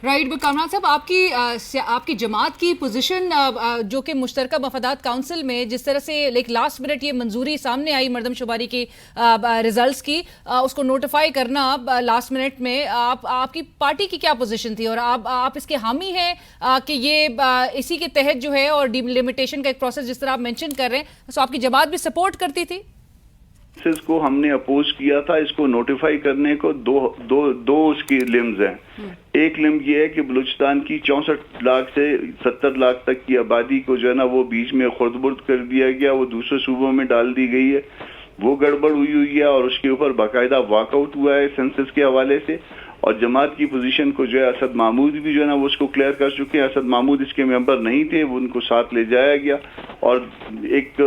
Right Kamran صاحب، آپ کی جماعت کی پوزیشن جو کہ مشترکہ مفادات کونسل میں جس طرح سے لاسٹ منٹ یہ منظوری سامنے آئی مردم شماری کی ریزلٹس کی، اس کو نوٹیفائی کرنا لاسٹ منٹ میں، آپ کی پارٹی کی کیا پوزیشن تھی اور آپ اس کے حامی ہیں کہ یہ اسی کے تحت جو ہے اور ڈیلیمیٹیشن کا ایک پروسیس جس طرح آپ مینشن کر رہے ہیں، سو آپ کی جماعت بھی سپورٹ کرتی تھی؟ اس کو ہم نے اپوز کیا تھا. اس کو نوٹیفائی کرنے کو دو اس کی لمز ہیں. ایک لمب یہ ہے کہ بلوچستان کی 64 لاکھ سے 70 لاکھ تک کی آبادی کو جو ہے نا وہ بیچ میں خرد برد کر دیا گیا، وہ دوسرے صوبوں میں ڈال دی گئی ہے، وہ گڑبڑ ہوئی ہے اور اس کے اوپر باقاعدہ واک آؤٹ ہوا ہے سینسس کے حوالے سے. اور جماعت کی پوزیشن کو جو ہے اسد محمود بھی جو ہے نا وہ اس کو کلیئر کر چکے ہیں. اسد محمود اس کے ممبر نہیں تھے، وہ ان کو ساتھ لے جایا گیا اور ایک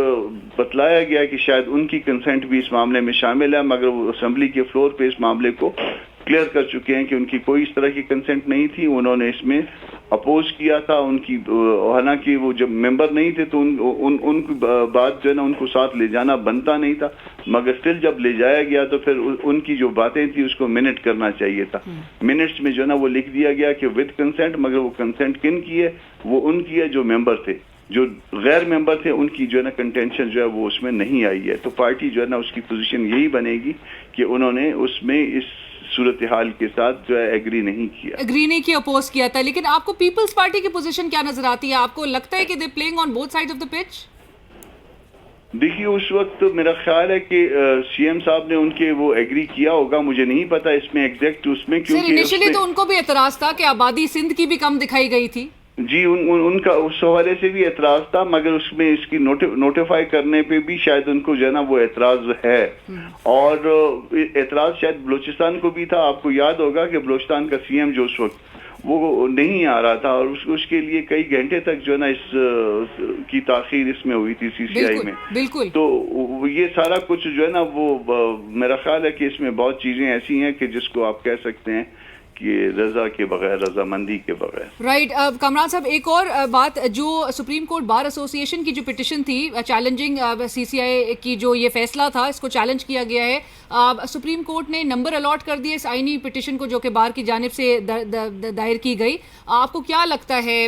بتلایا گیا کہ شاید ان کی کنسنٹ بھی اس معاملے میں شامل ہے، مگر وہ اسمبلی کے فلور پہ اس معاملے کو کلیئر کر چکے ہیں کہ ان کی کوئی اس طرح کی کنسنٹ نہیں تھی. انہوں نے اس میں اپوز کیا تھا. ان کی حالانکہ وہ جب ممبر نہیں تھے تو ان کی بات جو ہے نا ان کو ساتھ لے جانا بنتا نہیں تھا، مگر اسٹل جب لے جایا گیا تو پھر ان کی جو باتیں تھی اس کو منٹ کرنا چاہیے تھا. منٹس میں جو ہے نا وہ لکھ دیا گیا کہ ود کنسنٹ، مگر وہ کنسنٹ کن کی ہے؟ وہ ان کی ہے جو ممبر تھے. جو غیر ممبر تھے ان کی جو ہے نا کنٹینشن جو ہے وہ اس میں نہیں آئی ہے. تو پارٹی جو ہے نا اس کی پوزیشن یہی بنے گی کہ انہوں نے اس میں اس صورتحال کے ساتھ جو ہے ایگری نہیں کیا، اپوز کیا تھا. لیکن آپ کو پیپلز پارٹی کی پوزیشن کیا نظر آتی ہے؟ آپ کو لگتا ہے کہ they playing on both side of the pitch? دیکھیے اس وقت میرا خیال ہے کہ سی ایم صاحب نے ان کے وہ ایگری کیا ہوگا، مجھے نہیں پتا اس میں ایگزیکٹ اس میں، کیونکہ انیشلی تو ان کو بھی اعتراض تھا کہ آبادی سندھ کی بھی کم دکھائی گئی تھی. جی ان کا اس حوالے سے بھی اعتراض تھا، مگر اس میں اس کی نوٹیفائی کرنے پہ بھی شاید ان کو جو ہے نا وہ اعتراض ہے. اور اعتراض شاید بلوچستان کو بھی تھا. آپ کو یاد ہوگا کہ بلوچستان کا سی ایم جو اس وقت وہ نہیں آ رہا تھا اور اس کے لیے کئی گھنٹے تک جو ہے نا اس کی تاخیر اس میں ہوئی تھی سی سی آئی میں. بالکل. تو یہ سارا کچھ جو ہے نا وہ میرا خیال ہے کہ اس میں بہت چیزیں ایسی ہیں کہ جس کو آپ کہہ سکتے ہیں کہ رضا کے بغیر، رضامندی کے بغیر. رائٹ. کامران صاحب، ایک اور بات، جو سپریم کورٹ بار ایسوسی ایشن کی جو پٹیشن تھی چیلنجنگ سی سی آئی کی جو یہ فیصلہ تھا، اس کو چیلنج کیا گیا ہے. سپریم کورٹ نے نمبر الاٹ کر دیا اس آئینی پٹیشن کو جو کہ بار کی جانب سے دائر کی گئی. آپ کو کیا لگتا ہے،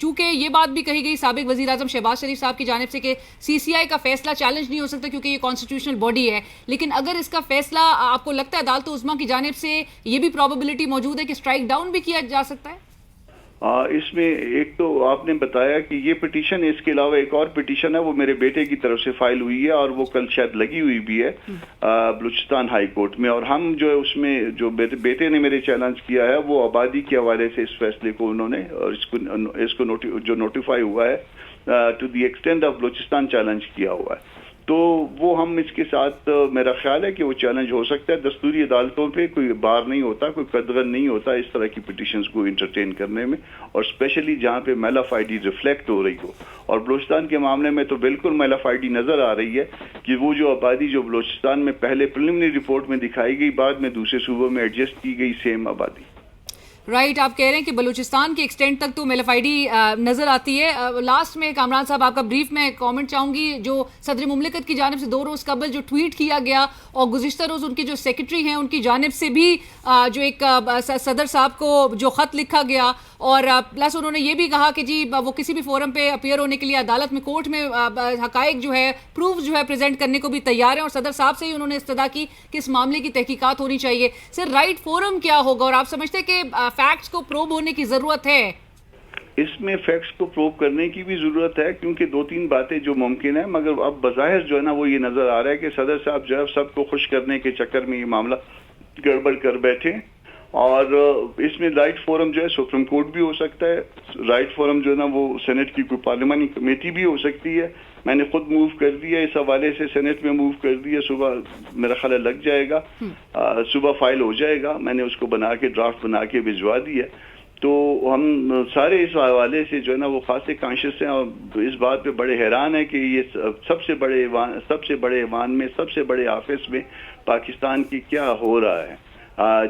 چونکہ یہ بات بھی کہی گئی سابق وزیر اعظم شہباز شریف صاحب کی جانب سے کہ سی سی آئی کا فیصلہ چیلنج نہیں ہو سکتا کیونکہ یہ کانسٹیٹیوشنل باڈی ہے، لیکن اگر اس کا فیصلہ آپ کو لگتا ہے عدالت عظمیٰ کی جانب سے یہ بھی پرابیبلٹی موجود ہے کہ اسٹرائک ڈاؤن بھی کیا جا سکتا ہے؟ اس میں ایک تو آپ نے بتایا کہ یہ پٹیشن، اس کے علاوہ ایک اور پٹیشن ہے وہ میرے بیٹے کی طرف سے فائل ہوئی ہے اور وہ کل شاید لگی ہوئی بھی ہے بلوچستان ہائی کورٹ میں. اور ہم جو ہے اس میں جو بیٹے نے میرے چیلنج کیا ہے وہ آبادی کے حوالے سے اس فیصلے کو انہوں نے اور اس کو جو نوٹیفائی ہوا ہے to the extent of Balochistan challenge کیا ہوا ہے. تو وہ ہم اس کے ساتھ میرا خیال ہے کہ وہ چیلنج ہو سکتا ہے. دستوری عدالتوں پہ کوئی بار نہیں ہوتا، کوئی قدغن نہیں ہوتا اس طرح کی پٹیشنز کو انٹرٹین کرنے میں، اور اسپیشلی جہاں پہ میلافائڈی ریفلیکٹ ہو رہی ہو. اور بلوچستان کے معاملے میں تو بالکل میلافائڈی نظر آ رہی ہے کہ وہ جو آبادی جو بلوچستان میں پہلے پریلیمنری رپورٹ میں دکھائی گئی، بعد میں دوسرے صوبوں میں ایڈجسٹ کی گئی سیم آبادی. رائٹ. آپ کہہ رہے ہیں کہ بلوچستان کے ایکسٹینٹ تک تو میلافائڈی نظر آتی ہے. لاسٹ میں کامران صاحب آپ کا بریف میں کامنٹ چاہوں گی، جو صدر مملکت کی جانب سے 2 روز قبل جو ٹویٹ کیا گیا اور گزشتہ روز ان کے جو سیکرٹری ہیں ان کی جانب سے بھی جو ایک صدر صاحب کو جو خط لکھا گیا، اور پلس انہوں نے یہ بھی کہا کہ جی وہ کسی بھی فورم پہ اپیئر ہونے کے لیے عدالت میں، کورٹ میں حقائق جو ہے، پروف جو ہے پریزنٹ کرنے کو بھی تیار ہیں، اور صدر صاحب سے ہی انہوں نے استدعا کی کہ اس معاملے کی تحقیقات ہونی چاہیے. سر، رائٹ فورم کیا ہوگا اور آپ سمجھتے کہ فیکٹس کو پروب ہونے کی ضرورت ہے؟ اس میں فیکٹس کو پروو کرنے کی بھی ضرورت ہے، کیونکہ 2-3 باتیں جو ممکن ہیں، مگر اب بظاہر جو ہے نا وہ یہ نظر آ رہا ہے کہ صدر صاحب جو ہے سب کو خوش کرنے کے چکر میں یہ معاملہ گڑبڑ کر بیٹھے. اور اس میں رائٹ فورم جو ہے سپریم کورٹ بھی ہو سکتا ہے، رائٹ فورم جو ہے نا وہ سینٹ کی کوئی پارلیمانی کمیٹی بھی ہو سکتی ہے. میں نے خود موو کر دیا اس حوالے سے، سینٹ میں موو کر دیا. صبح میرا خیال لگ جائے گا، صبح فائل ہو جائے گا. میں نے اس کو بنا کے ڈرافٹ بنا کے بھجوا دیا. تو ہم سارے اس حوالے سے جو ہے نا وہ خاصے کانشیس ہیں اور اس بات پہ بڑے حیران ہیں کہ یہ سب سے بڑے ایوان میں، سب سے بڑے آفس میں پاکستان کی کیا ہو رہا ہے.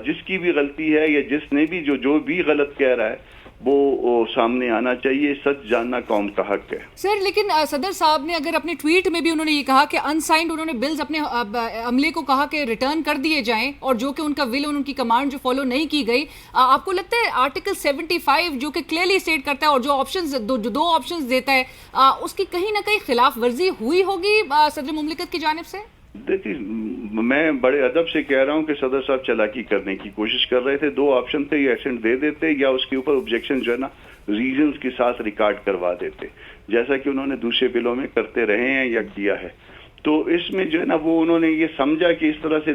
جس کی بھی غلطی ہے یا جس نے بھی جو بھی غلط کہہ رہا ہے وہ سامنے آنا چاہیے. سچ جاننا قوم کا حق ہے. سر لیکن صدر صاحب نے اگر اپنے ٹویٹ میں بھی انہوں نے یہ کہا کہ انسائنڈ انہوں نے بلز اپنے عملے کو کہا کہ ریٹرن کر دیے جائیں اور جو کہ ان کا ول ان کی کمانڈ جو فالو نہیں کی گئی, آپ کو لگتا ہے آرٹیکل 75 جو کہ کلیئرلی اسٹیٹ کرتا ہے اور جو آپشنز دو آپشنز دیتا ہے اس کی کہیں نہ کہیں خلاف ورزی ہوئی ہوگی صدر مملکت کی جانب سے؟ دیکھیے میں بڑے ادب سے کہہ رہا ہوں کہ صدر صاحب چالاکی کرنے کی کوشش کر رہے تھے. 2 آپشن تھے, یہ ایسنٹ دے دیتے یا اس کے اوپر آبجیکشن جو ہے نا ریزنز کے ساتھ ریکارڈ کروا دیتے, جیسا کہ انہوں نے دوسرے بلوں میں کرتے رہے ہیں یا کیا ہے. تو اس میں جو ہے نا وہ انہوں نے یہ سمجھا کہ اس طرح سے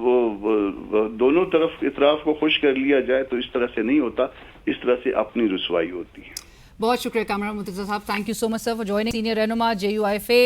وہ دونوں طرف اطراف کو خوش کر لیا جائے, تو اس طرح سے نہیں ہوتا, اس طرح سے اپنی رسوائی ہوتی ہے. بہت شکریہ کامران مرتضیٰ صاحب, thank you so much sir for joining. Senior رہنما JUIFA